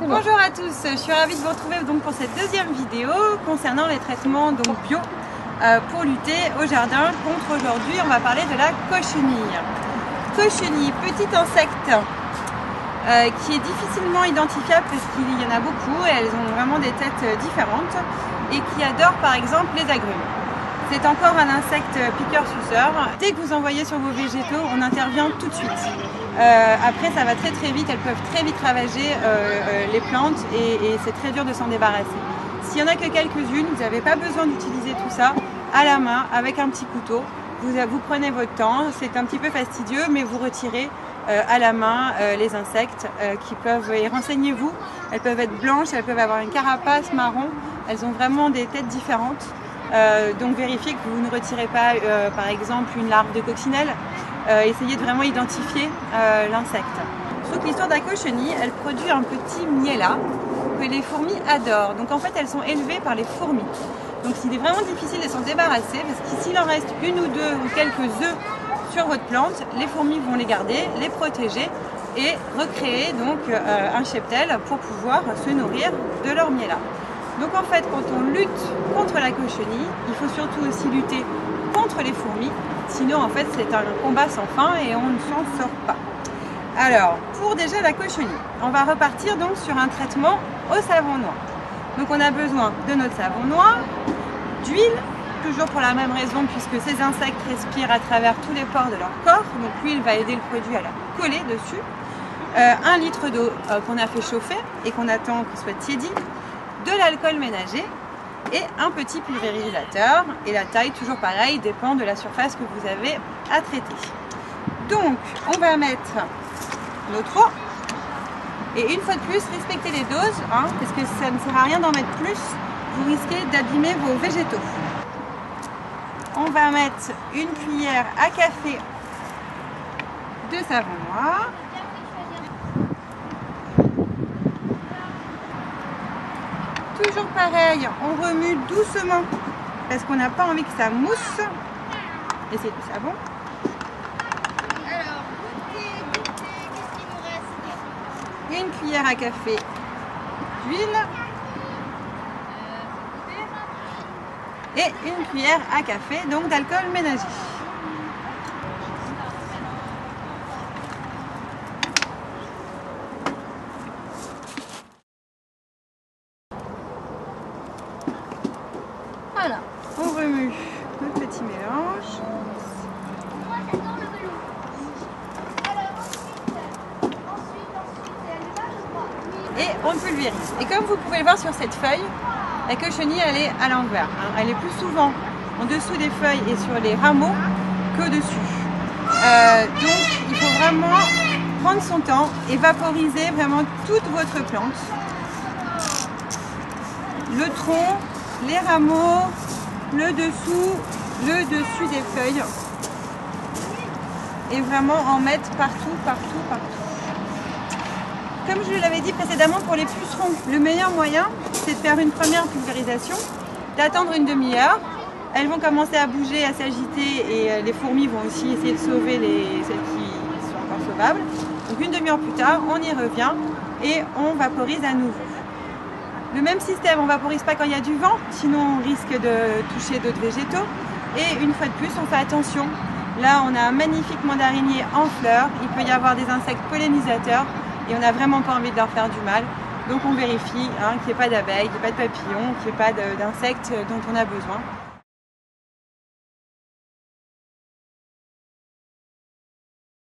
Bonjour à tous, je suis ravie de vous retrouver donc pour cette deuxième vidéo concernant les traitements donc bio pour lutter au jardin contre, aujourd'hui on va parler de la cochenille. Cochenille, petit insecte qui est difficilement identifiable parce qu'il y en a beaucoup, elles ont vraiment des têtes différentes et qui adore par exemple les agrumes. C'est encore un insecte piqueur-suceur. Dès que vous envoyez sur vos végétaux, on intervient tout de suite. Après, ça va très vite, elles peuvent très vite ravager les plantes et c'est très dur de s'en débarrasser. S'il n'y en a que quelques-unes, vous n'avez pas besoin d'utiliser tout ça à la main avec un petit couteau. Vous prenez votre temps, c'est un petit peu fastidieux, mais vous retirez à la main les insectes qui peuvent, et renseignez-vous, elles peuvent être blanches, elles peuvent avoir une carapace marron, elles ont vraiment des têtes différentes. Donc vérifiez que vous ne retirez pas par exemple une larve de coccinelle, essayez de vraiment identifier l'insecte. Sauf que l'histoire de la cochenille, elle produit un petit miella que les fourmis adorent. Donc en fait elles sont élevées par les fourmis. Donc il est vraiment difficile de s'en débarrasser parce que s'il en reste une ou deux ou quelques œufs sur votre plante, les fourmis vont les garder, les protéger et recréer donc un cheptel pour pouvoir se nourrir de leur miella. Donc en fait, quand on lutte contre la cochenille, il faut surtout aussi lutter contre les fourmis. Sinon, en fait, c'est un combat sans fin et on ne s'en sort pas. Alors, pour déjà la cochenille, on va repartir donc sur un traitement au savon noir. Donc on a besoin de notre savon noir, d'huile, toujours pour la même raison puisque ces insectes respirent à travers tous les pores de leur corps. Donc l'huile va aider le produit à la coller dessus. 1 litre d'eau qu'on a fait chauffer et qu'on attend qu'il soit tiédi. De l'alcool ménager et un petit pulvérisateur, et la taille toujours pareil dépend de la surface que vous avez à traiter. Donc on va mettre notre eau et une fois de plus respectez les doses parce que ça ne sert à rien d'en mettre plus, vous risquez d'abîmer vos végétaux. On va mettre une cuillère à café de savon noir. Toujours pareil, on remue doucement parce qu'on n'a pas envie que ça mousse. Et c'est du savon. Alors, goûtez, qu'est-ce qu'il nous reste? Une cuillère à café d'huile. Et une cuillère à café donc d'alcool ménager. Voilà, on remue notre petit mélange. Moi, j'adore le velours. Alors, ensuite, c'est allumage, je crois. Oui. Et on pulvérise. Et comme vous pouvez le voir sur cette feuille, la cochenille elle est à l'envers. Elle est plus souvent en dessous des feuilles et sur les rameaux qu'au-dessus. Donc il faut vraiment prendre son temps et vaporiser vraiment toute votre plante. Le tronc, les rameaux, le dessus des feuilles. Et vraiment en mettre partout. Comme je l'avais dit précédemment pour les pucerons, le meilleur moyen c'est de faire une première pulvérisation, d'attendre une demi-heure. Elles vont commencer à bouger, à s'agiter et les fourmis vont aussi essayer de sauver celles qui sont encore sauvables. Donc une demi-heure plus tard, on y revient et on vaporise à nouveau. Le même système, on ne vaporise pas quand il y a du vent, sinon on risque de toucher d'autres végétaux. Et une fois de plus, on fait attention. Là, on a un magnifique mandarinier en fleurs, il peut y avoir des insectes pollinisateurs et on n'a vraiment pas envie de leur faire du mal. Donc on vérifie qu'il n'y ait pas d'abeilles, qu'il n'y ait pas de papillons, qu'il n'y ait pas d'insectes dont on a besoin.